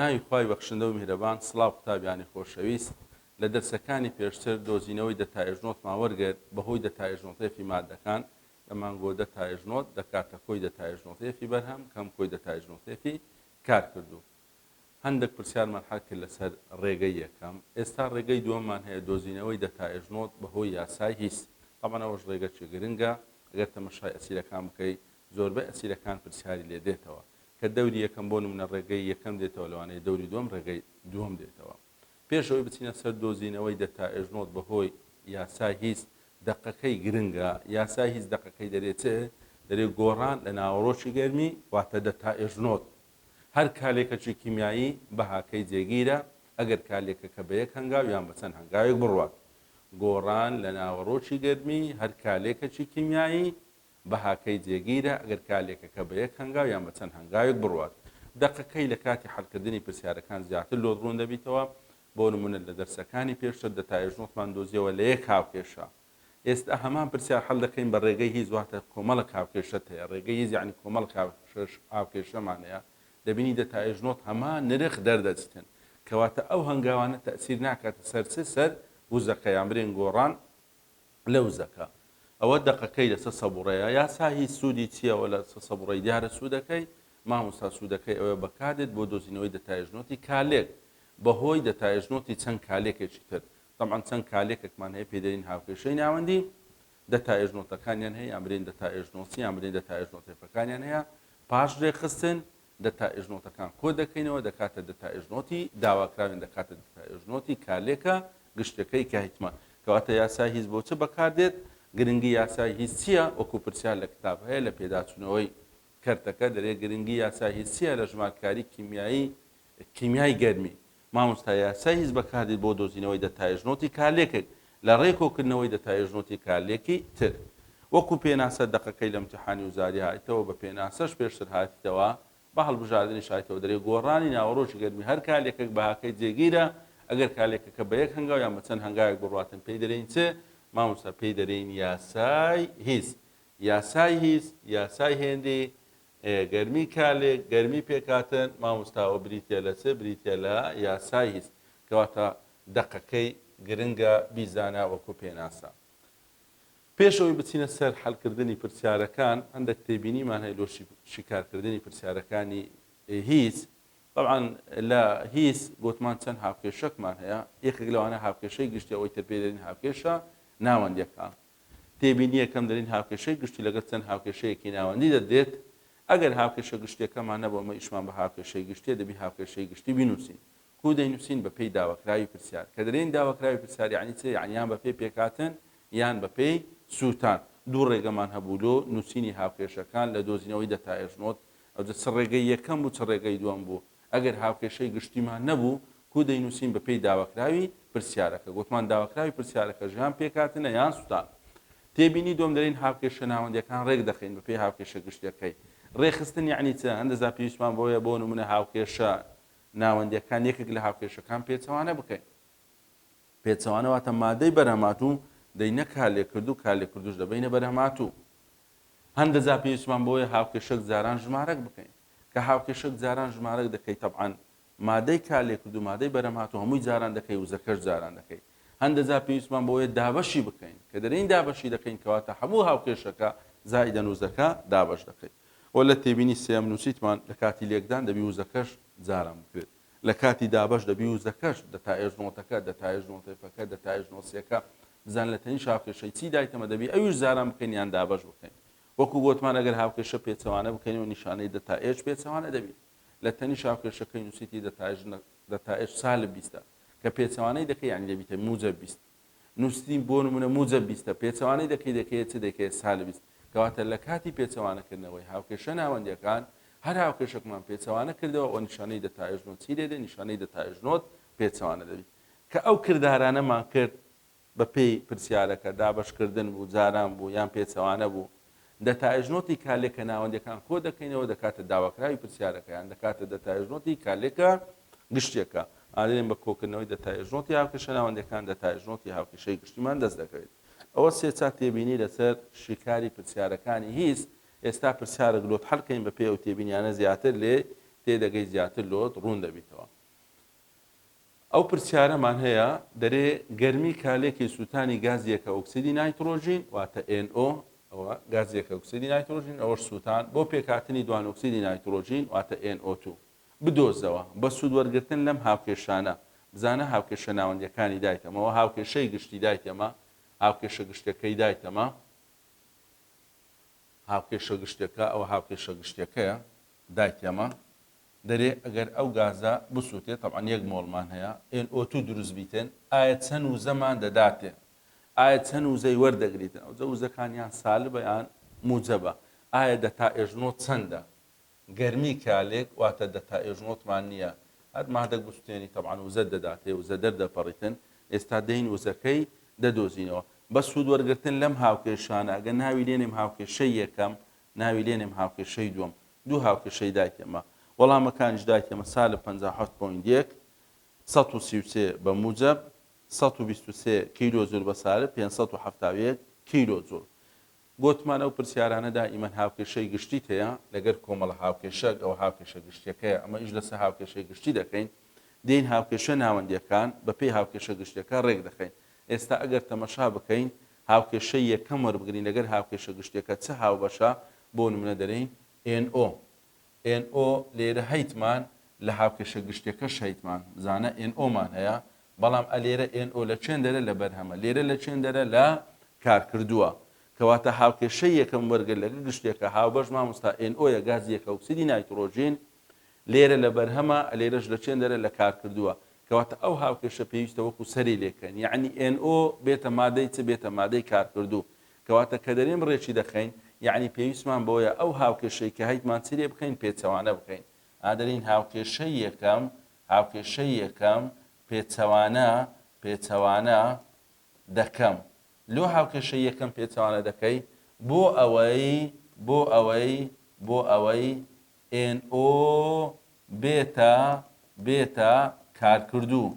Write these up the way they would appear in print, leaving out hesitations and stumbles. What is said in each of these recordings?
بەناوی خوای بەخشندە و میهرەبان سڵاو قوتابیانی خۆشەویست لە دەرسەکانی پێشتر دۆزینەوەی دەتایژنۆتمان وەرگرت بەهۆی دەتایژنۆتێفی مادەکان لە مانگۆ دەتایژنۆت دەکاتە کۆی دەتایژنۆتێفی بەرهەم کەم کۆی دەتایژنۆتێفی کارکردوو. هەندێک پرسیارمان حەل کرد لەسەر ڕێگەی یەکەم. ئێستا ڕێگەی دووەممان هەیە دۆزینەوەی دەتایژنۆت بەهۆی یاسای هیس. طبعاً ئەوەش ڕێگەی گرنگە ئەگەر تەمەشای ئەسیرەکان بکەیت زۆربەی ئەسیرەکان پرسیاری لێ دێتەوە کە دەوری یەکەم بۆ نمونە ڕێگەی یەکەم دێتەوە لەوانەیە دەوری دووەم ڕێگەی دووەم دێتەوە. پێشەوەی بچینە سەر دۆزینەوەی دەتایژنۆت بەهۆی یاسای هیس دەقەکەی گرنگە. یاسای هیس دەقەکەی دەرێتێ دەرێ گۆڕان لە ناوەڕۆکی گەرمی واتە دەتایژنۆت. هەر کالێکەکی کیمیایی بەهاکەی جێگیرە ئەگەر کالێکەکە بە یەک هەنگاو یان بە چەند هەنگاوێک بڕوات. گۆڕان لە ناوەڕۆکی گەرمی هەر کالێکەکی کیمیایی بەهاکەی جێگیرە ئەگەر کالێکەکە بە یەک هەنگاو یان بە چەند هەنگاوێک بڕوات. دەقەکەی لە کاتی حەلکردنی پرسیارەکان زیاتر لۆدڕوون دەبیتەوە. بۆ نمونە لە دەرسەکانی پێشتر دەتایژنۆتمان دۆزیەوە لە یەک هاوکێشە. ئێستا هەمان پرسیار هەڵ دەکەین بە ڕێگەی هیچ واتە کۆمەڵک هاوکێشەت هەیە. ڕێگەی هیچ یعنی کۆمەڵک هاوکێشەمانەیە دەبینی دەتایژنۆت هەمان نرخ دەردەچتن کەواتە ئەو هەنگاوانە تەئسیر ناکاتە سەر وزەکە یان برێن گۆڕان لە وزەکە. ئەوە دەقەکەی لەسەر سەبوڕەیە یاسا هیچ سوودی چیەوە لە سەبوڕەی دیارە سوودەکەی مامۆستا سوودەکەی ئەوە بەکارێت بۆ دۆزینەوەی دەتایژنۆتی کالێک بەهۆی دەتایژنۆتی چەند کالێکێکی تر. طبعاً چەند کالێکێکمان هەیە پێدەرین هاوکێشەی ناوەندی دەتایژنۆتەکانیان هەیە یان برێن دەتایژنۆسی یان برێن دەتایژنۆتێفەکانیان هەیە پاش ڕێخستن دەتایژنۆتەکان کۆ دەکەینەوە دەکاتە دەتایژنۆتی داواکراوێن دەکاتە دەتایژنۆتی کالێکە گشتەکەی کاهیتمان کەواتە یاسای هیچ بۆ چ بەکاردێت گرنگی یاسای هیچ چییە وەکو پرسیار لە کتاب هەیە لە پێداچوونەوەی کەرتەکە دەرێ گرنگی یاسای هیچ چییە لە ژمارکاری کیمیایی گەرمی. مامۆستا یاسای هیچ بەکاردێت بۆ دۆزینەوەی دەتایژنۆتی کالێکێک لە ڕێکۆکردنەوەی دەتایژنۆتی کالێکی تر. وەکو پێناسە دەقەکەی لە امتحانی وزاری هاتیتەوە بە پێناسەش پێشتر هاتیتەوە بە هەڵبژاردننی شایەتەوە دەرێ گۆڕانی ناوەڕۆژی گەرمی هەر کالێکێک بەهاکەی جێگیرە ئەگەر کالێکەکە بە یەک هەنگاو یان بە چەند هەنگاوێک بڕواتن پێی دەرێن چ مامۆستا پێی دەرێن یاسای هیچ. یاسای هیچ یاسای هێندی گەرمی کالێک گەرمی پێکاتن مامۆستاوە بریتە لە چ بریتە لە یاسای هیچ کەواتە دەقەکەی گرنگە بیزانە وەکو پێناسە. پێشەوەی بچینە سەر حەلکردنی پرسیارەکان هەندێک تێبینیمان هەیە لۆ شیکارکردنی پرسیارەکانی هیچ. طبعاً لە هیچ گوتمان چەند هاوکێشەکمان هەیە یەکێک لەوانە هاوکێشەی گشتی ئەوەی تر پێ دەرین هاوکێشە ناوەندیەکە. تێبینی یەکەم دەرین هاوکێشەی گشتی لەگەڵ چەند هاوکێشەیەکی ناوەندی دەدێت. ئەگەر هاوکێشە گشتیەکەمان نەبوو ئەمە ئیشمان بە هاوکێشەی گشتیە دەبی هاوکێشەی گشتی بینوسین. کو دەینوسین بە پێی داواکراوی پرسیار کە دەرێن داواکراوی پرسیار یعنی چ یعنیان بە پێی پێکاتن یان بە پێی سووتان. دوو ڕێگەمان هەبوو لۆ نووسینی هاوکێشەکان لە دۆزینەوەی دەتایژنۆت ئەو چ ڕێگەی یەکەم بوو چ ڕێگەی دووەم بوو. ئەگەر هاوکێشەی گشتیمان نەبوو کو دەینوسین بە پێی داواکراوی پرسیارەکە گوتمان داواکراوی پرسیارەکە ژیان پێکاتنە یان سووتان. تێبینی دوم دەرین هاوکێشە ناوەندیەکان ڕێک دەخین بە پێی هاوکێشە گشتیەکەی. ڕێخستن یعنی چ هەندێزا پێویستمان بۆیە بۆ نمونە هاوکێشە ناوەندیەکان یەکێک لە هاوکێشەکان پێچەوانە بکەین. پێچەوانە واتە مادەی بەرهەماتوو دەینە کالێکردو کالێکردوش دەبینە بەرهەماتوو. هەندێزا پێویستمان بۆیە هاوکێشەک جاران ژمارەک بکەین کە هاوکێشەک جاران ژمارەک دەکەیت طبعاً مادەی کالێکردو مادەی بەرهەماتوو هەمووی جاران دەکەی وزەکەش جاران دەکەی. هەندێزا پێویستمان بۆیە دابەشی بکەین کە دەرێن دابەشی دەکەین کەواتە هەموو هاوکێشەکە زائیدەن وزەکە دابەش دەکەیت. وە لە تێبینی سێم نووسیتمان لە کاتی لێکدان دەبی وزەکەش جاران بکرێت. لە کاتی دابەش دەبی وزەکەش دەتایژنۆتەکە دەتایژنۆتێفەکە دەتایژنۆسیەکە بزان لە تەنیش هاوکێشەی چی دایتەمە دەبی ئەویش زاران بکەین یان دابەش بکەین. وەکو گوتمان ئەگەر هاوکێشە پێچەوانە بکەینەوە نیشانەی دەتائێج پێچەوانە دەبێت. لە تەنیش هاوکێشەکەی نووسیتی دەتائێج سالب 20 کە پێچەوانەی دەکەی یعنی دەبیتە موجب 20. نووسین بۆ نمونە موجب 20 پێچەوانەی دەکەی دەکەیت چ دەکەیت سالب 20 کەواتە لە کاتی پێچەوانەکردنەوەی هاوکێشە ناوەندیەکان هەر هاوکێشەکمان پێچەوانە کردەوە ئەو نیشانەی دەتایژنۆت چی دێدێ نیشانەی دەتایژنۆت پێچەوانە دەبێت کە ئەو کردارانەمان کرد بە پێی پرسیارەکە دابەشکردن بوو جاران بوو یان پێچەوانە بوو دەتایژنۆتی کالێکە ناوەندیەکان کۆ دەکەینەوە دەکاتە داواکراوی پرسیارەکەیان دەکاتە دەتایژنۆتی کالێکە گشتێکە ئالێن بە کۆکردنەوەی دەتایژنۆتی هاوکێشە ناوەندیەکان دەتایژنۆتی هاوکێشەی گشتیمان دەست دەکەوێت. ئەوە سێ چات تێبینی لەسەر شیکاری پرسیارەکانی هیچ. ئێستا پرسیارە گلۆت هەڵکەین بە پێ ئەو تێبینیانە زیاتر لێ تێدەگەی زیاتر لۆت ڕوون دەبیتەوە. ئەو پرسیارەمان هەیە دەرێ گەرمی کالێکی سووتانی گازیەکە ئۆکسیدی نایترۆژین واتە NO ئەوە گازیەکە ئۆکسیدی نایترۆژین ئەوەش سووتان بۆ پێکهاتنی دوان ئۆکسیدی نایترۆژین واتە NO2 بدۆزەوە بە سوودوەرگرتن لەم هاوکێشانە بزانە هاوکێشە ناوەندیەکانی دایتەمەوە هاوکێشەی گشتی دایتەمە هاوکێشە گشتەکەی دایتەمە هاوکێشە گشتەکە ئەوە هاوکێشە گشتەکەیە دایتەمە دەرێ ئەگەر ئەو گازە بسووتێت طبعاً یەک مۆڵمان هەیە NO2 دروست بیتن ئایا چەند وزەمان دەداتێ ئایا چەند وزەی وەردەگریتن ئەو وزەکانیان سالبە یان موجەبە ئایا دەتا ئێژنۆ چەندە گەرمی کالێک واتە دەتا ئێژنۆتمان نییە هەر مادە گوستێنی طبعاً وزە دەداتێ وزە دەردەپەڕیتن ئێستا دەین وزەکەی دەدۆزینەوە بە سوودوەرگرتن لەم هاوکێشانە ئەگە ناوی لێنێم هاوکێشەی یەکەم ناوی لێنێم هاوکێشەی دووەم دوو هاوکێشەی دایتێمە وەڵامەکانیش دایتێمە سالب 57.1 133 بە موجب 123 کیلۆ جوول بە سالب 571 کیلۆ جوول گوتمان ئەو پرسیارانەدا ئیمەن هاوکێشەی گشتی هەیە لەگەر کۆمەڵە هاوکێشەک ئەو هاوکێشە گشتەکەیە ئەمە ئیش لەسەر هاوکێشەی گشتی دەکەین دێن هاوکێشە ناوەندیەکان بە پێی هاوکێشە گشتەکە ڕێک دەخەین ئێستا ئەگەر تەمەشا بکەین هاوکێشەی یەکەم وەربگرین لەگەر هاوکێشە گشتەکە چه هاوبەشە بۆ نمونە دەرەین NO لێرە هەیتمان لە هاوکێشە گشتەکە شەیتمان بزانە NO-مان هەیە بەڵام ئەلێرە NO لە چێن دەرە لە بەرهەمە لێرە لە چێن دەرە لە کارکردووە کەواتە هاوکێشەی یەکەم وەرگر لەگە گشتێکە هاوبەش مامۆستا NO-یە گازیەکە ئۆکسیدی نایترۆژین لێرە لە بەرهەمە لێرەش لە چێن دەرە لە کارکردووە کەواتە ئەو هاوکێشە پێویستە وەکو سەری لێکەن یعنی NO بێتە مادەی چ بێتە مادەی کارکردوو کەواتە کە دەرێم ڕێکی دەخەین یعنی پێویستمان بۆیە ئەو هاوکێشەی کە هەیتمان چ لێ بکەین پێچەوانە بکەین ئادەرین هاوکێشەی یەکەم پێچەوانە دەکەم لۆ هاوکێشەی یەکەم پێچەوانە دەکەی بۆ ئەوەی NO بێتە کارکردوو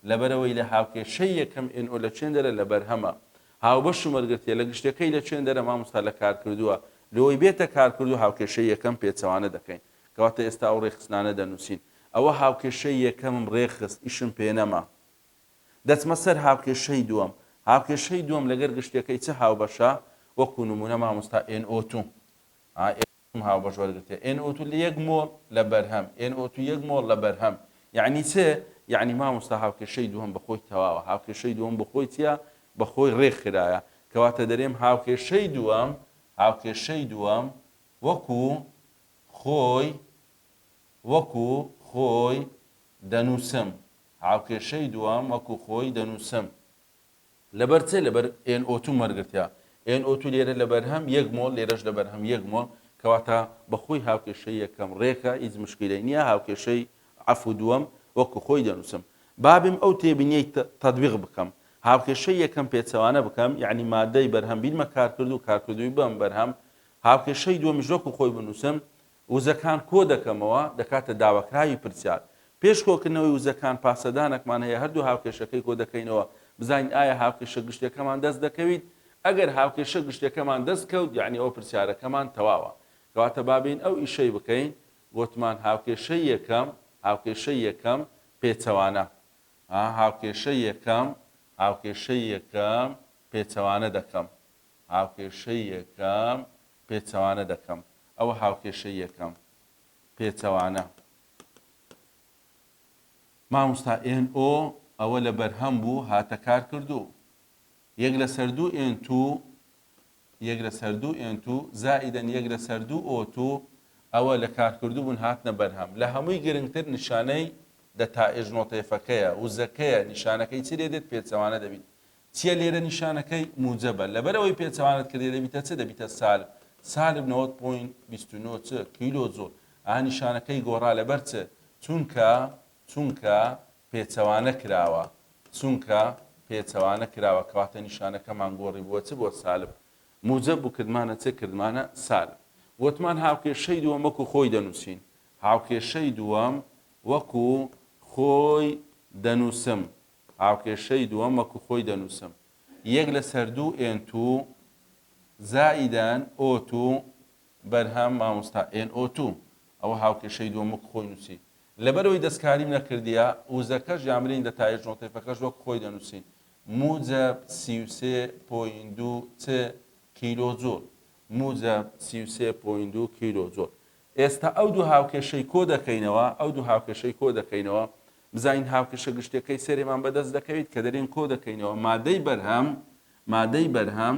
لەبەرەوەی لە هاوکێشەی یەکەم NO لە چێن دەرە لە بەرهەمە هاوبەش وەرگرتێ لە گشتەکەی لە چێن دەرە مامۆستا لە کارکردووە لەوەی بێتە کارکردوو هاوکێشەی یەکەم پێچەوانە دەکەین کەواتە ئێستا ئەو ڕێخستانە دەنووسین ئەوە هاوکێشەی یەکەمم ڕێخست ئیشم پێ نەما دەچمە سەر هاوکێشەی دووەم لەگەر گشتەکەی چه هاوبەشە وەکو نمونە مامۆستا NO2 هاوبەش وەرگرتێ NO2 لە یەک مۆڵ لە بەرهەم NO2 یەک مۆڵ لە بەرهەم یعنی چێ یعنی مامۆستا هاوکێشەی دووەم بەخۆی تەواوە هاوکێشەی دووەم بەخۆی چیە بەخۆی ڕێکخرایە کەواتە دەرێم هاوکێشەی دووەم وەکو خۆی دەنووسم هاوکێشەی دووەم وەکو خۆی دەنووسم لەبەر چێ لەبەر NO2 وەرگرتیا NO2 لێرە لە بەرهەم یەک مۆڵ لێرەش لە بەرهەم یەک مۆڵ کەواتە بەخۆی هاوکێشەی یەکەم ڕێکە هیچ مشکلەی نییە هاوکێشەی عەفو دووەم وەکو خۆی دەنووسم بابم ئەو تێبینیەی تەطبیق بکەم هاوکێشەی یەکەم پێچەوانە بکەم یعنی مادەی بەرهەم بینمە کارکردووی بم بەرهەم هاوکێشەی دووەمیش وەکو خۆی بنووسم وزەکان کۆ دەکەمەوە دەکاتە داواکراوی پرسیار پێش کۆکردنەوەی وزەکان پاسەدانێکمان هەیە هەردوو هاوکێشەکەی کۆ دەکەینەوە بزانین ئایا هاوکێشە گشتەکەمان دەست دەکەویت ئەگەر هاوکێشە گشتەکەمان دەست کەوت یعنی ئەو پرسیارەکەمان تەواوە کەواتە بابین ئەو ئیشەی بکەین گوتمان هاوکێشەی یەکەم پێچەوانە هاوکێشەی یەکەم پێچەوانە دەکەم ئەوە هاوکێشەی یەکەم پێچەوانە مامۆستا NO ئەوە لە بەرهەم بوو هاتە کارکردوو یەک لەسەر دوو N2 زائیدەن یەک لەسەر دوو O2 ئەوە لە کارکردوو بوون هاتنە بەرهەم لە هەمووی گرنگتر نیشانەی دەتا ئێژنۆتەیفەکەیە وزەکەیە نیشانەکەی چ لێ دێت پێچەوانە دەبیت چیە لێرە نیشانەکەی موجەبە لەبەرەوەی پێچەوانت کردێ دەبیتە چ دەبیتە سالب 9.29 کیلۆ جوول نیشانەکەی گۆڕا لەبەر چ چونکە پێچەوانە کراوە کەواتە نیشانەکەمان گۆڕی بووە چ بۆ سالب موجەب بوو کردمانە چ کردمانە سالب وتمان هاوکێشەی دووەم وەکو خۆی دەنووسین هاوکێشەی دووەم وەکو خۆی دەنووسم یەک لەسەر دوو N2 زائیدەن O2 بەرهەم مامۆستا NO2 ئەوە هاوکێشەی دووەم وەکو خۆی نووسی لەبەرەوەی دەستکاریم نەکردیە وزەکەش یامرین دەتایە ژنۆتێفەکەش وەک خۆی دەنووسین موجب 33.2 کیلۆ جۆل موجب 33.2 کیلۆ جۆل. ئێستا ئەو دوو هاوکێشەی کۆ دەکەینەوە ئەو دوو هاوکێشەی کۆ دەکەینەوە بزانین هاوکێشە گشتەکەی سێرێمان بەدەست دەکەویت کە دەرێن کۆ دەکەینەوە مادەی بەرهەم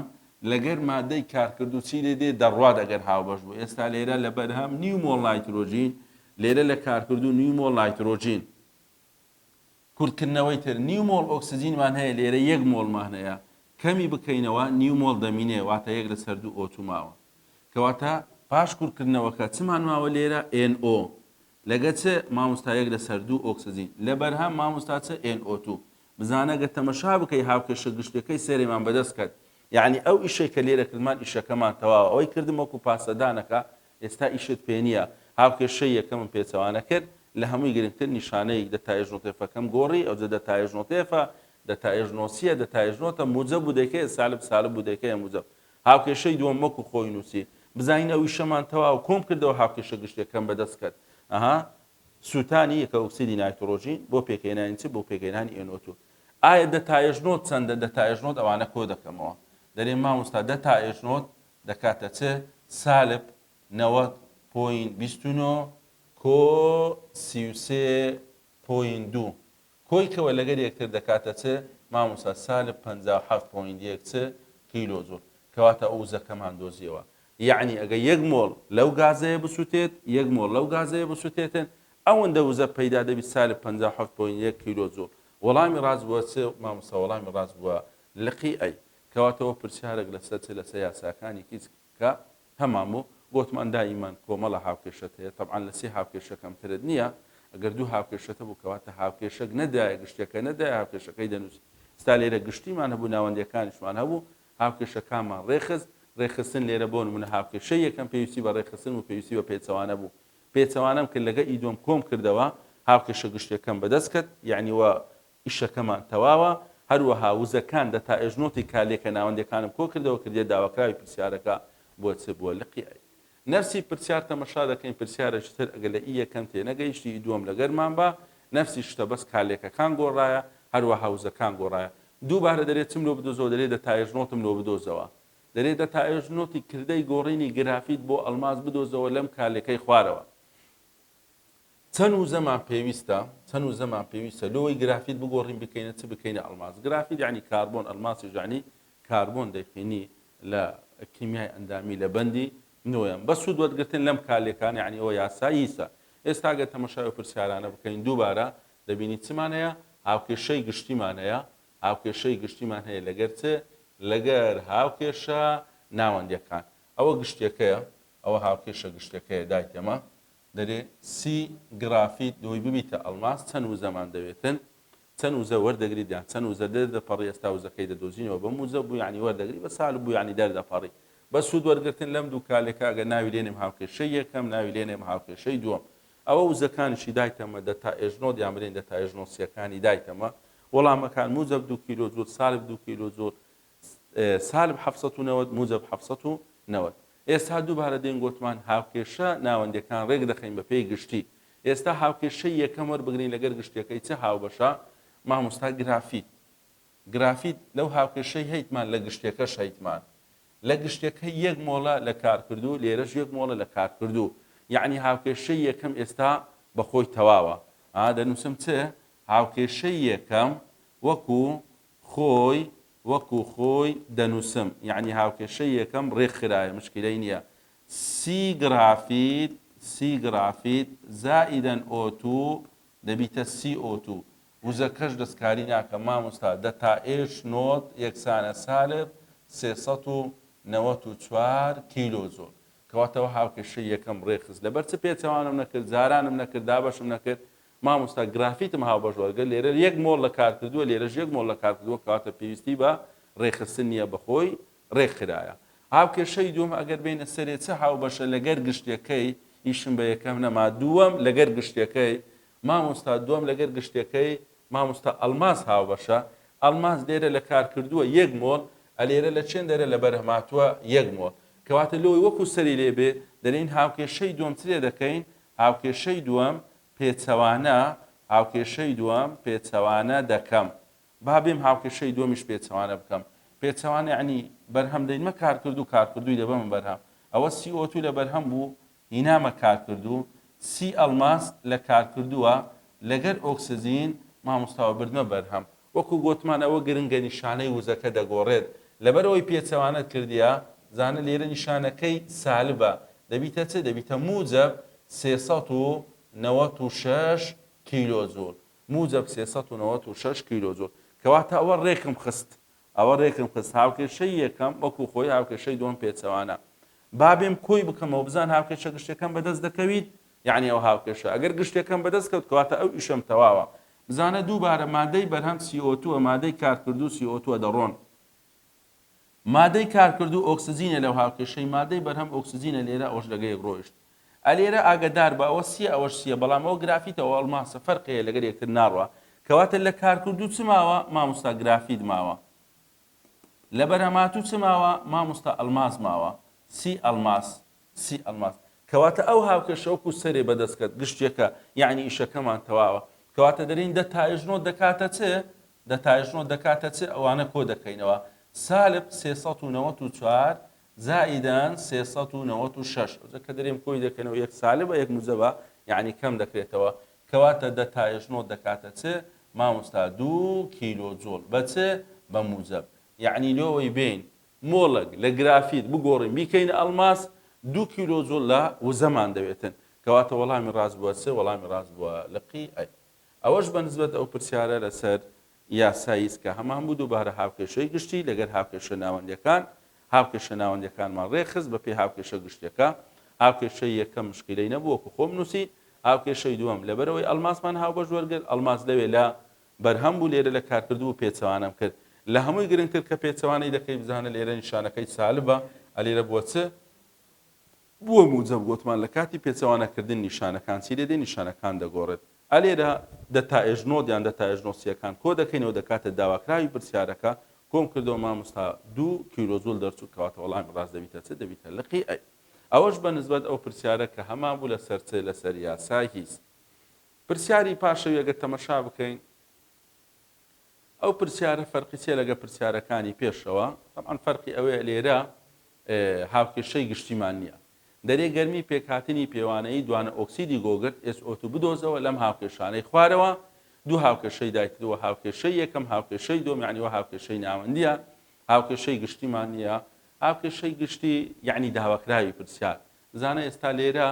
لەگەر مادەی کارکردو چی لێ دێ دەڕوات ئەگەر هاوبەش بوو. ئێستا لێرە لە بەرهەم نیو مۆڵ نایترۆژین لێرە لە کارکردو نیو مۆڵ نایترۆژین کورتکردنەوەی تر نیو مۆڵ ئۆکسجینمان هەیە لێرە 1 مۆڵمان هەیە کەمی بکەینەوە نیو مۆڵ دەمینێ واتە 1 لەسەر 2 ئۆتو ماوە کەواتە پاش کورتکردنەوەکە چمان ماوە لێرە NO لەگە چ مامۆستا 1 لەسەر 2 ئۆکسجین لە بەرهەم مامۆستا چ NO2 بزانە گە تەمەشا بکەی هاوکێشە گشتەکەی سێرێمان بەدەست کرد یعنی ئەو ئیشەی کە لێرە کردمان ئیشەکەمان تەواوە ئەوەی کردم وەکو پاسەدانەکە ئێستا ئیشت پێ نییە هاوکێشەی یەکەمم پێچەوانە کرد لە هەمووی گرنگتر نیشانەی دەتایژنۆتێفەکەم گۆڕی ئەوجە دەتایژنۆتێفە دەتایژنۆسیە دەتایژنۆتە موجب بودەکەی سالب بودەکەی موجب هاوکێشەی دووەم وەکو خۆی نووسی بزانین ئەو ئیشەمان تەواو کۆم کردەوە هاوکێشە گشتەکەم بەدەست کرد سوتانی یەکە ئۆکسیدی نایترۆژین بۆ پێکهێنانی چ بۆ پێکهێنانی NO2 ئایا دەتایژنۆت چەندە دەتایژنۆت ئەوانە کۆ دەکەمەوە دەرێن مامۆستا دەتایژنۆت دەکاتە چ سالب 90.29 کۆ 33.2 کۆی کەوە لەگەر یەکتر دەکاتە چ مامۆستا سالب 57.1 کیلۆ جۆل کەواتە ئەو وزەکەمان دۆزیەوە یعنی ئەگە 1 مۆڵ لەو گازەیە بسووتێت 1 مۆڵ لەو گازەیە بسووتێتن ئەوەندە وزە پەیدا دەبی سالب 57.1 کیلۆ جۆل وەڵامی ڕاست بووە چ مامۆستا وەڵامی ڕاست بووە لقی ئەی کەواتەوە پرسیارێک لەسەر یاساکانی کیس کە هەماموو گۆتمان دائیمان کۆمەڵە هاوکێشەت هەیە طبعا لە سێ هاوکێشە کەمترت نییە ئەگەر دوو هاوکێشەتە بوو کەواتە هاوکێشەک نەدایە گشتەکە نەدایە هاوکێشەکەی دەنووسی ستا لێرە گشتیمان هەبوو ناوەندیەکانیشمان هەبوو هاوکێشەکانمان ڕێخستن لێرە بۆ نمونە هاوکێشەی یەکەم پێویستی بە ڕێخستن و پێویستی بە پێچەوانە بوو پێچەوانەم کرد لەگە ئیدۆم کۆم کردەوە هاوکێشە گشتەکەم بەدەست کرد یعنی وە ئیشەکەمان تەواوە هەروەها وزەکان دەتایژنۆتی کالێکە ناوەندەکانم کۆ کردەوە کردێ داواکراوی پرسیارەکە بۆ چ بووە لقی ئەی نفسی پرسیار تەمەشا دەکەین پرسیارێکی تر ئەگە لە یەکەم تێ نەگەیشتی دووەم لەگەرمان بە نفسی شتە بەس کالێکەکان گۆڕایە هەروەها وزەکان گۆڕایە دووبارە دەرێت چم لۆ بدۆزەوە دەرێت دەتایژنۆتم لۆ بدۆزەوە دەرێت دەتایژنۆتی کردەی گۆڕینی گرافیت بۆ ئەلماس بدۆزەوە لەم کالەکەی خوارەوە چەند وزەمان پێویستە لۆی گرافیت بگۆڕین بکەینە چ بکەینە ئەلماس گرافیت یعنی کاربۆن ئەلماسی یعنی کاربۆن دەیخینی لە کیمیای ئەندامی لە بەندی نۆیان بە سوود وەرگرتن لەم کالێکان یعنی ئەوە یاساییسە ئێستا گە تەمەشای پرسیارانە بکەین دووبارە دەبینی چمان هەیە هاوکێشەی گشتیمان هەیە هاوکێشەی گشتیمان هەیە لەگەر چ لەگەر هاوکێشە ناوەندیەکان ئەوە گشتەکەیە ئەوە هاوکێشە گشتەکەیە دایتەمە دەرێ سی گرافیت دۆی ببیتە ئەلماس چەند وزەمان دەوێتن چەند وزە وەردەگریدیان چەند وزە دەردەپەڕی ئێستا وزەکەی دەدۆزینەوە بە موزە بوو یعنی وەردەگری بە ساڵ بوو یعنی دەردەپەڕی بە سوود وەرگرتن لەم دوو کالێکە ئەگە ناوی لێنێم هاوکێشەی یەکەم ناوی لێنێم هاوکێشەی دووەم ئەوە وزەکانیشی دایتەمە دەتایژنۆت یان بڵێن دەتایژنۆسیەکانی دایتەمە وەڵامەکان موجب 2 کیلۆ جۆل سالب 2 کیلۆ جۆل سالب 790 موجب 790 ئێستا دووبارە دێن گوتمان هاوکێشە ناوەندەکان ڕێک دەخەین بە پێی گشتی ئێستا هاوکێشەی یەکەم وەربگرین لەگەر گشتەکەی چه هاوبەشە مامۆستا گرافیت لەو هاوکێشەی هەیتمان لە گشتەکەش هەیتمان لە گشتەکەی 1 مۆڵە لە کارکردو لێرەش 1 مۆڵە لە کارکردو یعنی هاوکێشەی یەکەم ئێستا بەخۆی تەواوە دەنووسم چ هاوکێشەی یەکەم وەکو خۆی دەنووسم یعنی هاوکێشەی یەکەم ڕێکخرایە مشکلەی نییە سی گرافیت زائیدەن O2 دەبیتە CO2 وزەکەش دەستکاری ناکە مامۆستا دەتایژنۆت یەکسانە سالب 394 کیلۆ جۆل کەواتەوە هاوکێشەی یەکەم ڕێخست لەبەر چ پێچەوانم نەکرد زارانم نەکرد دابەشم نەکرد مامۆستا گرافیتم هاوبەش وەرگرت لێرە 1 مۆڵ لە کارکردووە لێرەش 1 مۆڵ لە کارکردووە کەواتە پێویستی بە ڕێخستن نییە بەخۆی ڕێکخرایە هاوکێشەی دووەم ئەگەر بینە سەرێ چه هاوبەشە لەگەر گشتەکەی ئیشم بە یەکەم نەما دووەم لەگەر گشتەکەی مامۆستا دووەم لەگەر گشتەکەی مامۆستا ئەلماس هاوبەشە ئەلماس لێرە لە کارکردووە 1 مۆڵ ئەلێرە لە چێن دەرە لە بەرهەماتووە 1 مۆڵ کەواتە لۆی وەکو سەری لێبێ دەرین هاوکێشەی دووەم چرێ دەکەین هاوکێشەی دووەم پێچەوانە هاوکێشەی دووەم پێچەوانە دەکەم با بێم هاوکێشەی دووەمیش پێچەوانە بکەم پێچەوانە یعنی بەرهەم دەینمە کارکردو کارکردووی دەبەمە بەرهەم ئەوە CO2 لە بەرهەم بوو هینامە کارکردو سی ئەڵماس لە کارکردووە لەگەر ئۆکسزین مامۆستاوە بردمە بەرهەم وەکو گوتمان ئەوە گرنگە نیشانەی وزەکە دەگۆڕێت لەبەرەوەی پێچەوانەت کردیە زانە لێرە نیشانەکەی سالبە دەبیتە چ دەبیتە موجب 396 کیلۆجول موجب 396 کیلۆجول کەواتە ئەوە ڕێکم خست هاوکێشەی یەکەم وەکو خۆی هاوکێشەی دووەم پێچەوانە بابێم کۆی بکەمەوە بزان هاوکێشە گشتەکەم بەدەست دەکەویت یعنی ئەو هاوکێشە ئەگەر گشتەکەم بەدەست کەوت کەواتە ئەو ئیشەم تەواوە بزانە دووبارە مادەی بەرهەم CO2 مادەی کارکردوو CO2 دەڕۆن مادەی کارکردوو ئۆکسزینە لەو هاوکێشەی مادەی بەرهەم ئۆکسزینە لێرە ئەوش لەگە یەک ڕۆیشت ئەلێرە ئاگدار بە ئەوە سیە ئەوەش سیە بەڵام ئەوە گرافیتەوە ئەڵماسە فەرقەیە لەگەر یەکتر ناڕوە کەواتە لە کارکردوو چ ماوە مامۆستا گرافیت ماوە لە بەرهەماتوو چ ماوە مامۆستا ئەڵماس ماوە سی ئەڵماس کەواتە ئەو هاوکێشە وەکو سەرێ بەدەستکەت گشتێکە یعنی ئیشەکەمان تەواوە کەواتە دەرین دەتایژنۆ دەکاتە چ ئەوانە کۆ دەکەینەوە سالب 394 زائدان 396 کە دەرێم کۆی دەکەنەوە یەک سالبە یەک موجبە یعنی کەم دەکرێتەوە کەواتە دەتایژنۆ دەکاتە چ مامۆستا 2 کیلۆجۆل بە چ بە موجب یعنی لۆوەی بین مۆڵک لە گرافیت بگۆڕین بیکەینە ئەڵماس 2 کیلۆجۆل لە وزەمان دەوێتن کەواتە وەڵامی ڕاست بووە چ وەڵامی ڕاست بووە لقی ئەی ئەوەش بەنسبەت ئەو پرسیارە لەسەر یاساییس کە هەمان بوو دووبارە هاوکێشەی گشتی لەگەر هاوکێشە ناوەندیەکانمان ڕێخست بە پێی هاوکێشە گشتەکە هاوکێشەی یەکەم مشکلەی نەبوو وەکو خۆم نووسی هاوکێشەی دووەم لەبەرەوەی ئەڵماسمان هاوبەش وەرگرت ئەڵماس لەوێ لە بەرهەم بوو لێرە لە کارکردوو پێچەوانم کرد لە هەمووی گرنگتر کە پێچەوانەی دەکەی بزانە لێرە نیشانەکەی سالبە ئەلێرە بووە چ بووە موجب گوتمان لە کاتی پێچەوانەکردن نیشانەکان چی دەدەین نیشانەکان دەگۆڕێت ئەلێرە دەتایژنۆ دیان دەتایژنۆسیەکان کۆ دەکەینەوە دەکاتە داواکراوی پرسیارەکە کۆم کردەوە مامۆستا 2 کیلۆجۆل دەرچوو کەواتە وەڵامی ڕاست دەبیتە چ دەبیتە لقی ئەی ئەوەش بەنسبەت ئەو پرسیارە کە هەمان بوو لەسەر چ لەسەر یاسای هیچ پرسیاری پاشەوی ئەگەر تەمەشا بکەین ئەو پرسیارە فەرقی چێ لەگە پرسیارەکانی پێشەوە طبعاً فەرقی ئەوەیە لێرە هاوکێشەی گشتیمان نییە دەرێ گەرمی پێکهاتنی پێوانەیی دوانە ئۆکسیدی گۆگرت SO2 بدۆزەوە لەم هاوکێشانەی خوارەوە دوو هاوکێشەی دایکردووە هاوکێشەی یەکەم هاوکێشەی دووەم یعنیوە هاوکێشەی ناوەندیە هاوکێشەی گشتیمان نییە هاوکێشەی گشتی یعنی داواکراوی پرسیار زانە ئێستا لێرە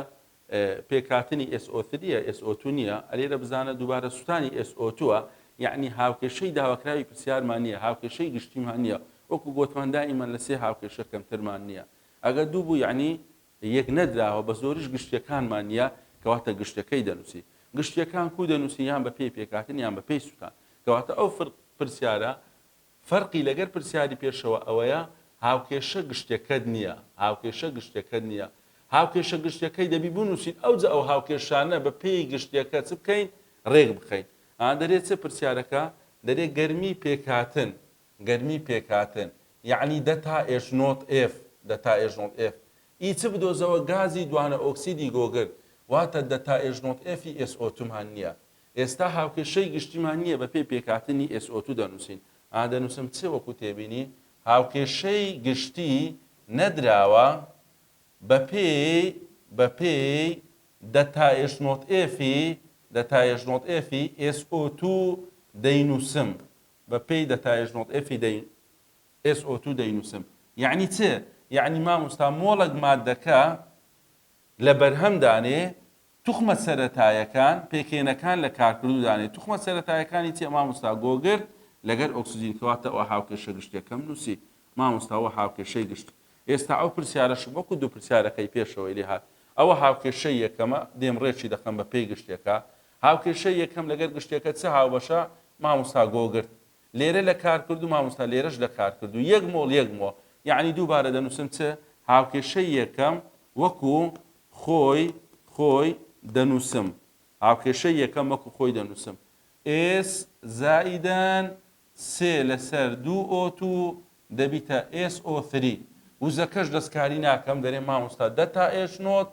پێکهاتنی SO3 SO2 نییە ئەلێرە بزانە دووبارە سوتانی SO2ە یعنی هاوکێشەی داواکراوی پرسیارمان نییە هاوکێشەی گشتیمان نییە وەکو گوتمان دائیمەن لە سێ هاوکێشە کەمترمان نییە ئەگەر دوو بوو یعنی یەک نەدراوە بە زۆریش گشتەکانمان نییە کەواتە گشتەکەی دەنووسی گشتیەکان کو دەنووسی یان بە پێی پێکهاتن یان بە پێی سوتان کەواتە ئەو پرسیارە فەرقی لەگەر پرسیاری پێشەوە ئەوەیە هاوکێشە گشتەکەت نییە هاوکێشە گشتەکەی دەبی بنووسیت ئەوجا ئەو هاوکێشانە بە پێی گشتەکە چ بکەین ڕێک بخەین دەرێت چه پرسیارەکە دەرێت گەرمی پێکهاتن یعنی دەتا ئێژنۆت F ئیچ بدۆزەوە گازی دوانە ئۆکسیدی گۆگرت واتە دەتا ئێژنۆت Fی SO2 مان نییە ئێستا هاوکێشەی گشتیمان نییە بە پێی پێکهاتنی SO2 دەنووسین دەنووسم چێ وەکو تێبینی هاوکێشەی گشتی نەدراوە بە پێی دەتا ئێژنۆت Fی SO2 دەینووسم بە پێی دەتا ئێژنۆت Fی SO2 دەینووسم یعنی چێ یعنی مامۆستا مۆڵک مادەکە لە بەرهەمدانێ توخمە سەرەتایەکان پێکێنەکان لە کارکردوو دانێ توخمە سەرەتایەکانی چێ مامۆستا گۆگرت لەگەر ئۆکسجین کەواتە ئەوە هاوکێشە گشتەکەم نووسی مامۆستاەوە هاوکێشەی گشت ئێستا ئەو پرسیارەش وەکو دوو پرسیارەکەی پێشەوەی لێ هات ئەوە هاوکێشەی یەکەمە دێم ڕێکی دەخەم بە پێی گشتێکە هاوکێشەی یەکەم لەگەر گشتێکە چه هاوبەشە مامۆستا گۆگرت لێرە لە کارکردوو مامۆستا لێرەش لە کارکردوو یەک مۆڵ یعنی دووبارە دەنووسم چه هاوکێشەی یەکەم وەکو خۆی دەنووسم هاوکێشەی یەکەم وەکو خۆی دەنووسم S زائدان 3 لەسەر 2O2 دەبیتە SO3 وزەکەش دەستکاری ناکەم دەرێ مامۆستا دەتا ئێژنۆت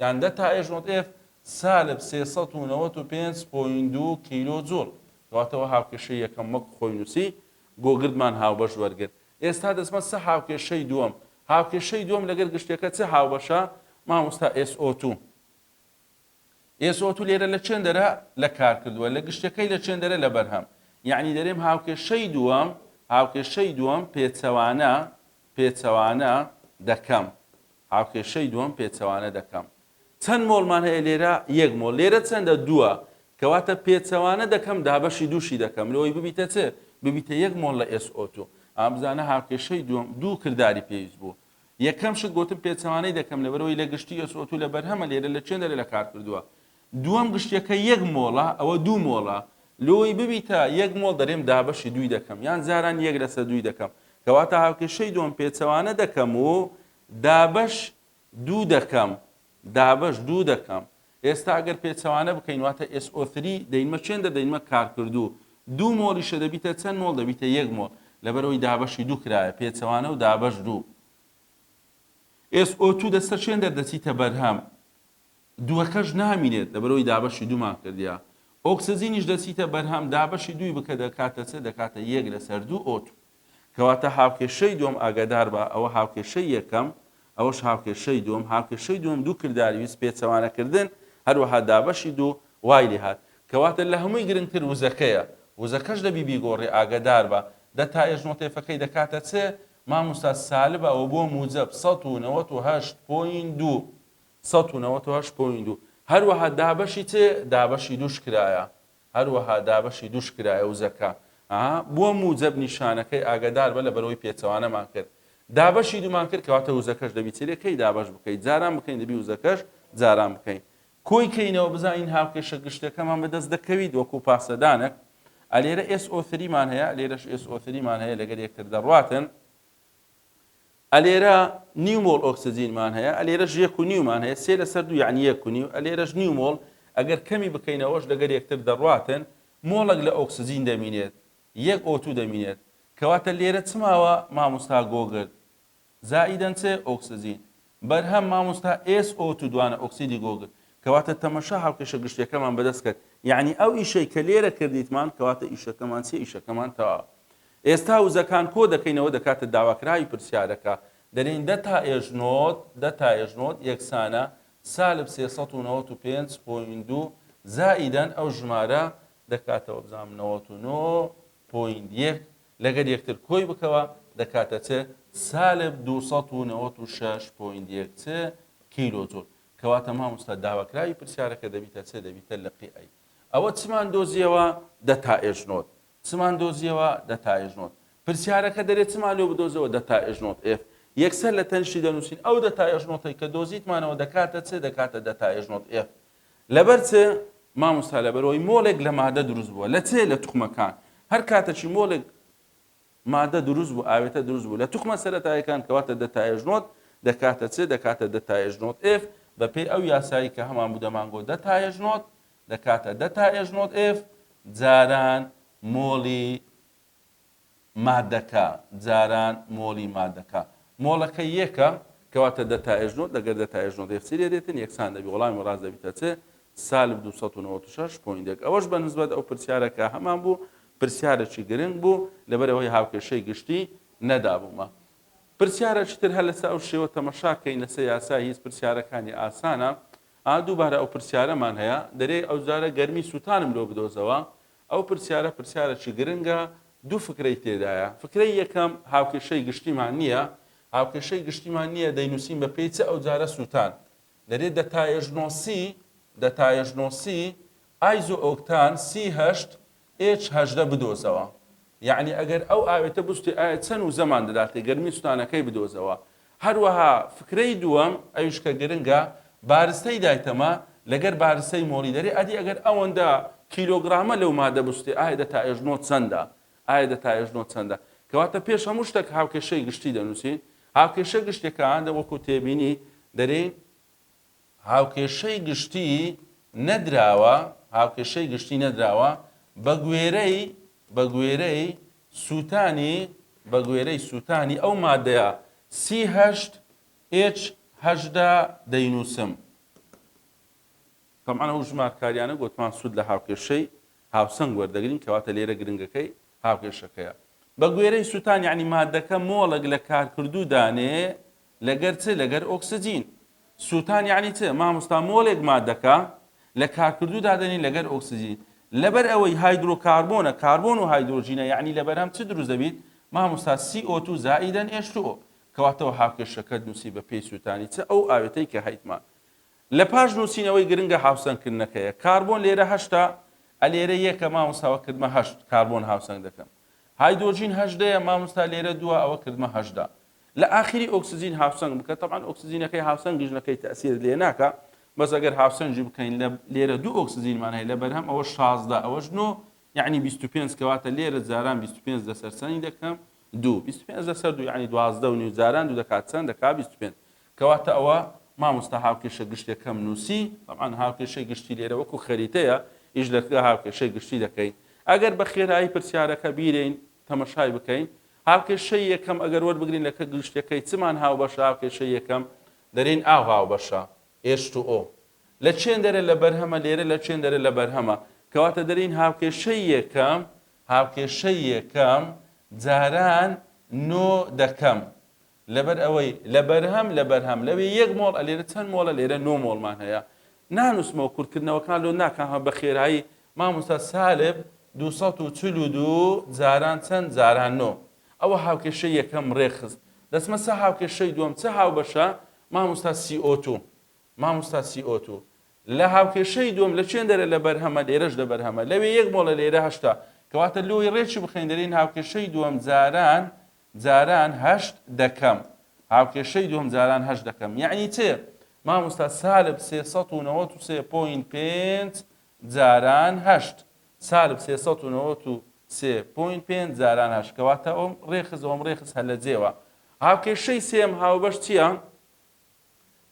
یان دەتا ئێژنۆت F سالب 395.2 کیلۆ جوڵ کەواتەوە هاوکێشەی یەکەم وەک خۆی نووسی گۆگردمان هاوبەش وەرگرت. ئێستا دەچمە سە هاوکێشەی دووەم. هاوکێشەی دووەم لەگەر گشتەکە چه هاوبەشە؟ مامۆستا SO2. SO2 لێرە لە چێندەرە لە کار کردووە، لە گشتەکەی لە چێندەرە لە بەرهەم. یعنی دەرێم هاوکێشەی دووەم پێچەوانە دەکەم. هاوکێشەی دووەم پێچەوانە دەکەم. چەند مۆڵمان هەیە لێرە؟ 1 مۆڵ. لێرە چەندە؟ 2. کەواتە پێچەوانە دەکەم دابەشی دووشی دەکەم. لەوەی ببیتە چ؟ ببیتە 1 مۆڵ لە SO2. ئامزانە هاوکێشەی دووەم دوو کردداری پێویست بوو. یەکەم شت گوتم پێچەوانەی دەکەم لەبەرەوەی لە گشتی SO2 لە بەرهەمە لێرە لە چێندەرە لە کار کردووە. دووەم گشتەکە 1 مۆڵە، ئەوە 2 مۆڵە. لۆی ببیتە 1 مۆڵ دەرێم دابەشی دووی دەکەم، یان زاران 1 لەسەر دووی دەکەم. کەواتە هاوکێشەی دووەم پێچەوانە دەکەم و دابەش دوو دەکەم. ئێستا ئەگەر پێچەوانە بکەین واتە SO3 دەینمە چێندە؟ دەینمە کارکردوو. 2 مۆڵیشە دەبیتە چەند مۆڵ؟ دەبیتە 1 مۆڵ. لەبەرەوەی دابەشی دوو کرایە، پێچەوانە و دابەش دوو. SO2 دەستە چێندە دەچیتە بەرهەم؟ دووەکەش نامینێت لەبەرەوەی دابەشی دوومان کردیا. ئۆکسزینیش دەچیتە بەرهەم، دابەشی دووی بکە دەکاتە چ؟ دەکاتە 1 لەسەر 2 O2. کەواتە هاوکێشەی دووەم ئاگادار بە ئەوە هاوکێشەی یەکەم، ئەوەش هاوکێشەی دووەم. هاوکێشەی دووەم دوو کردداری ویست پێچەوانەکردن، هەروەها دابەشی دوو وای لێ هات. کەواتە لە هەمووی گرنگتر وزەکەیە. وزەکەش دەبی بیگۆڕی ئاگادار بە دەتا ئێژنۆتێفەکەی دەکاتە چ؟ مامۆستا سالب ئەوە بۆ موجب 198.2. 198.2. هەروەها دابەشی چ؟ دابەشی دووش کرایە. هەروەها دابەشی دووش کرایە وزەکە. بۆ موجب نیشانەکەی ئاگادار بە لەبەرەوەی پێچەوانەمان کرد. دابەشی دوومان کرد کەواتە وزەکەش دەبی چێرەکەی دابەش بکەیت. جاران بکەین دەبی وزەکەش جاران بکەین. کۆی کەینەوە بزانین هاوکێشە گشتەکەمان بەدەست دەکەویت وەکو پاسەدانێک. ئەلێرە SO3مان هەیە، لێرەش SO3مان هەیە لەگەر یەکتر دەڕواتن. ئەلێرە نیو مۆڵ ئۆکسجینمان هەیە، ئەلێرەش 1.5مان هەیە، 3 لەسەر 2 یعنی 1.5. ئەلێرەش نیو مۆڵ. ئەگەر کەمی بکەینەوەش لەگەر یەکتر دەڕواتن مۆڵێک لە ئۆکسجین دەمینێت، 1 O2 دەمینێت. کەواتە لێرە چماوە مامۆستا گۆگرت؟ زائیدەن چ؟ ئۆکسجین. بەرهەم مامۆستا SO2 دوانە ئۆکسیدی گۆگرت. کەواتە تەمەشا هاوکێشە گشتەکەمان بەدەست کرد. یعنی ئەو ئیشەی کە لێرە کردیتمان کەواتە ئیشەکەمان چێ؟ ئیشەکەمان تەواوە. ئێستا وزەکان کۆ دەکەینەوە دەکاتە داواکراوی پرسیارەکە. دەرێن دەتا ئێژنۆت یەکسانە سالب 395.2 زائیدەن ئەو ژمارە دەکاتەوە بزانم 99.1 لەگەر یەکتر کۆی بکەوە دەکاتە چ؟ سالب 296.1 چ؟ کیلۆ جوڵ. کەواتە مامۆستا داواکراوی پرسیارەکە دەبیتە چ؟ دەبیتە لقیئی. ئەوە چمان دۆزیەوە؟ دەتا ئێژنۆت. چمان دۆزیەوە؟ دەتا ئێژنۆت. پرسیارەکە دەرێت چمان لێ بدۆزەوە؟ دەتا ئێژنۆت F. یەکسەر لە تەنشی دەنووسین ئەو دەتا ئێژنۆتەی کە دۆزیتمانەوە دەکاتە چ؟ دەکاتە دەتا ئێژنۆت F. لەبەر چ؟ مامۆستا لەبەرەوەی مۆڵێک لە مادە دروست بووە. لە چێ؟ لە توخمەکان. هەر کاتەی مۆڵێک مادە دروست بوو، ئاوێتە دروست بوو لە توخمە سەرەتاییەکان کەواتە دەتا ئێژنۆت دەکاتە چ؟ دەکاتە دەتا ئێژنۆت F. بەپێی ئەو یاسایی کە هەمان بوو دەمانگۆ دەتا ئێژنۆت دەکاتە دەتا ئێژنۆت F جاران مۆڵی مادەکە. جاران مۆڵی مادەکە. مۆڵەکە یەکە کەواتە دەتا ئێژنۆت لەگەر دەتا ئێژنۆت F سیرێ دێتن یەکسان دەبی. وەڵامی ڕاست دەبیتە چ؟ سالب 296.1. ئەوەش بە نسبەت ئەو پرسیارەکە هەمان بوو، پرسیارێکی گرنگ بوو لەبەرەوەی هاوکێشەی گشتی نەدابوومە. پرسیارێکی تر هەر لەسەر ئەو شێوە تەمەشاکەین لەسەر یاسای هیچ پرسیارەکانی ئاسانە. دووبارە ئەو پرسیارەمان هەیە دەرێ ئەو جارە گەرمی سووتانم لۆ بدۆزەوە. ئەو پرسیارێکی گرنگە، دوو فکرەی تێدایە. فکرەی یەکەم هاوکێشەی گشتیمان نییە. هاوکێشەی گشتیمان نییە دەینووسین بە پێی چ ئەو جارە سووتان. دەرێ دەتا ئێژنۆسی ئایزۆ ئۆکتان C8H18 بدۆزەوە. یعنی ئەگەر ئەو ئاوێتە بستی ئایا چەند و زەمان دەداتێ گەرمی سووتانەکەی بدۆزەوە. هەروەها فکرەی دووەم ئەویش کە گرنگە بارستەی دایتەمە لەگەر بارستەی مۆڵی دەرێ ئەدی ئەگەر ئەوەندە کیلۆگرامە لەو مادە بستی ئایا دەتا ئێژنۆت چەندە؟ ئایا دەتا ئێژنۆت چەندە؟ کەواتە پێش هەموو شتێک هاوکێشەی گشتی دەنووسین. هاوکێشە گشتەکان وەکو تێبینی دەرێ هاوکێشەی گشتی نەدراوە بە گوێرەی سووتانی ئەو مادەیە C8H18 دەینووسم. تەمان ئەو ژمارکاریانە گوتمان سوود لە هاوکێشەی هاوسەنگ وەردەگرین کەواتە لێرە گرنگەکەی هاوکێشەکەیە. بە گوێرەی سووتان یعنی مادەکە مۆڵێک لە کارکردوو دانێ لەگەر چ لەگەر ئۆکسجین. سووتان یعنی چ مامۆستا مۆڵێک مادەکە لە کارکردوو دادەنی لەگەر ئۆکسجین. لەبەر ئەوەی هایدرۆکاربۆنە کاربۆن و هایدرۆژینە یعنی لەبەرام چ دروست دەبیت مامۆستا CO2 زائیدەن H2O کەواتەوە هاوکێشەکە نووسی بە پێی سووتانی چ ئەو ئاوێتەی کە هەیتمان. لە پاش نووسینەوەی گرنگە هاوسەنگکردنەکەیە کاربۆن لێرە هەشتا ئەلێرە یەکە مامۆستاوە کردمە هەشت کاربۆن هاوسەنگ دەکەم. هایدرۆژین هەشدەیە مامۆستا لێرە دووە ئەوە کردمە هەشدا. لە ئاخری ئۆکسجین هاوسەنگ بکە تەبعاً ئۆکسجینەکەی هاوسەنگیژنەکەی تەسیر لێ ناکە بەس ئەگەر هاوسەنگی بکەین لێرە دوو ئۆکسجینمان هەیە لە بەرهەم ئەوە 16 ئەوەش 9 یعنی 25 کەواتە لێرە جاران 25 لەسەر چەندی دەکەم 2 25 لەسەر 2 یعنی 12 و نیو جاران دوو دەکات چەند دەکات 25 کەواتە ئەوە مامۆستا هاوکێشە گشتەکەم نووسی طبعاً هاوکێشەی گشتی لێرە وەکو خەریتەیە ئیش لەگە هاوکێشەی گشتی دەکەین. ئەگەر بە خێرایی پرسیارەکە بیرین تەمەشای بکەین هاوکێشەی یەکەم ئەگەر وەربگرین لە گشتەکەی چمان هاوبەشە هاوکێشەی یەکەم دەرین ئاو هاوبەشە H2O لە چێن دەرە لە بەرهەمە لێرە لە چێن دەرە لە بەرهەمە کەواتە دەرین هاوکێشەی یەکەم جاران نۆ دەکەم لەبەر ئەوەی لە بەرهەم لەوێ یەک مۆڵ لێرە چەند مۆڵە لێرە 9 مۆڵمان هەیە نانووسمەوە کورتکردنەوەکان لۆ ناکەم بە خێرایی مامۆستا سالب 242 جاران چەند جاران 9 ئەوە هاوکێشەی یەکەم ڕێخست دەچمە سە هاوکێشەی دووەم چه هاوبەشە مامۆستا CO2 لە هاوکێشەی دووەم لە چێن دەرە لە بەرهەمە لێرەش لە بەرهەمە لەوێ یەک مۆڵە لێرە هەشتا کەواتە لۆی ڕێکی بخەین دەرین هاوکێشەی دووەم جاران هەشت دەکەم هاوکێشەی دووەم جاران هەشت دەکەم یعنی چێ مامۆستا سالب 393.5 جاران هەشت سالب 393.5 جاران هەشت کەواتە ئەوم ڕێخز هەل لە جێوە. هاوکێشەی سێم هاوبەش چییە؟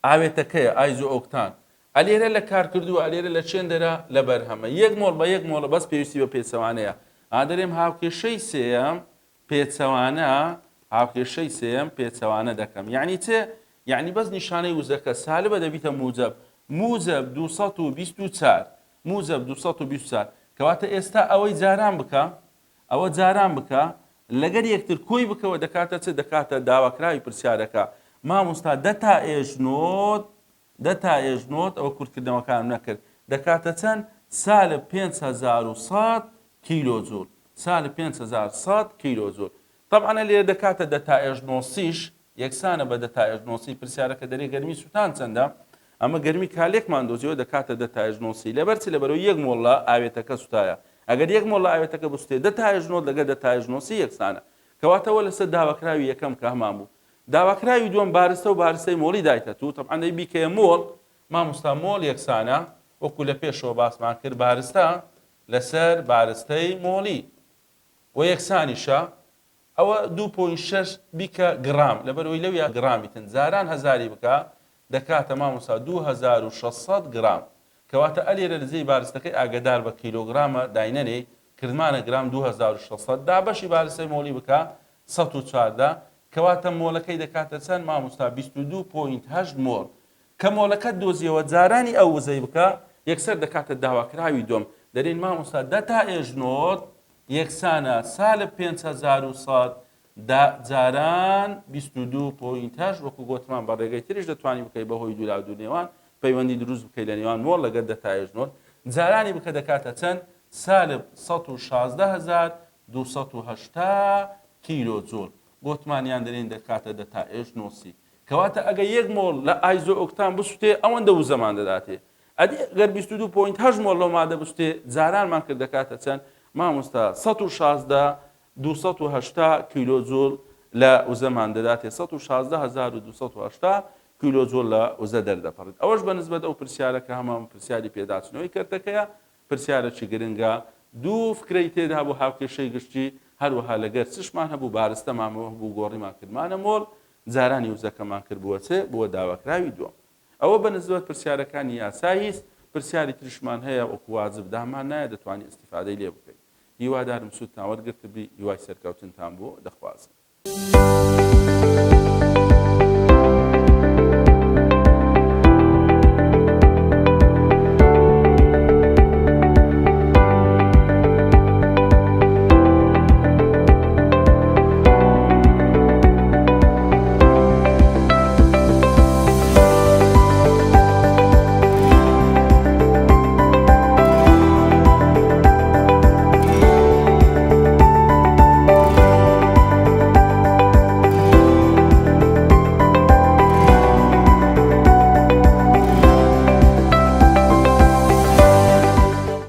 ئاوێتەکەیە ئایزۆ ئۆکتان ئەلێرە لە کارکردووە ئەلێرە لە چێن دەرە لە بەرهەمە یەک مۆڵ بە یەک مۆڵە بەس پێویستی بە پێچەوانەیە ئادەرێم هاوکێشەی سێم پێچەوانە دەکەم یعنی چێ یعنی بەس نیشانەی وزەکە سالبە دەبیتە موجب 224 کەواتە ئێستا ئەوەی جاران بکە لەگەر یەکتر کۆی بکەوە دەکاتە چ دەکاتە داواکراوی پرسیارەکە مامۆستا دەتا ئێژنۆت ئەوە کورتکردنەوەکانم نەکرد دەکاتە چەند سالب 5100 کیلۆجول سالب 5100 کیلۆجول طبعاً لێرە دەکاتە دەتا ئێژنۆسیش یەکسانە بە دەتا ئێژنۆسی پرسیارەکە دەرێ گەرمی سووتان چەندە ئەمە گەرمی کالێکمان دۆزیەوە دەکاتە دەتا ئێژنۆسی لەبەرچی لەبەرەوە یەک مۆڵە ئاوێتەکە سوتایە ئەگەر یەک مۆڵە ئاوێتەکە بستێ دەتا ئێژنۆت لەگەر دەتا ئێژنۆسی یەکسانە کەواتەوە لەسەر داواکراوی یەکەم کە هەمان بوو داواکراوی دووەم بارستە و بارستەی مۆڵی دایتە تو طبعاً دەی بیکەیە مۆڵ مامۆستا مۆڵ یەکسانە وەکو لە پێشەوە باسمان کرد بارستە لەسەر بارستەی مۆڵی و یەکسانیشە ئەوە 2.6 بیکە گرام لەبەرەوەی لەویا گرامیتن جاران هەزاری بکە دەکاتە مامۆستا 2600 گرام کەواتە ئەلێرە لەجێی بارستەکەی ئاگدار بە کیلۆگرامە داینەرێ کردمانە گرام 2600 دابەشی بارستەی مۆڵی بکە 114 کەواتە مۆڵەکەی دەکاتە چەند مامۆستا 22.8 مۆڵ کە مۆڵەکەت دۆزیەوە جارانی ئەو وزەی بکە یەکسەر دەکاتە داواکراوی دۆم دەرێن مامۆستا دەتا ئێژنۆت یەکسانە سالب 5100 جاران 22.8 وەکو گۆتمان بە ڕێگەی تریش دەتوانانی بکەی بەهۆی دوولا دوو نێوان پەیوەندی دروست بکەی لە نێوان مۆڵ لەگەر دەتا ئێژنۆت جارانی بکە دەکاتە چەند سالب 116280 کیلۆجول گۆتمانیان دەرێن دەکاتە دەتا ئێژنۆسی کەواتە ئەگە یەک مۆڵ لە ئایزۆ ئۆکتان بسووتێ ئەوەندە وزەمان دەداتێ ئەدی گەر 22.8 مۆڵ لەو مادە بستێ جارانمان کرد دەکاتە چەند مامۆستا 116,280 کیلۆجول لە وزەمان دەداتێ 116,280 کیلۆجول لە وزە دەردەپەڕێت ئەوەش بەنسبەت ئەو پرسیارەکە هەمان پرسیاری پێداچنەوەی کردەکەیە پرسیارێکی گرنگە دوو فکرەی تێدا بوو هاوکێشەی گشتی هەروەها لەگەر چشمان هەبوو بارستەمان بوو گۆڕیمان کردمانە مۆڵ جارانی وزەکەمان کردبووە چێ بووە داواکراوی دووەم ئەوە بەنسبەت پرسیارەکانی یاساییس پرسیاری ترشمان هەیە وەکو واجب دامان نایە دەتوانانی ئیستیفادەی لێ بکەیت هیوادارم سوودتان وەرگرت بی هیوای سەرکەوتنتان بوو دەخوازم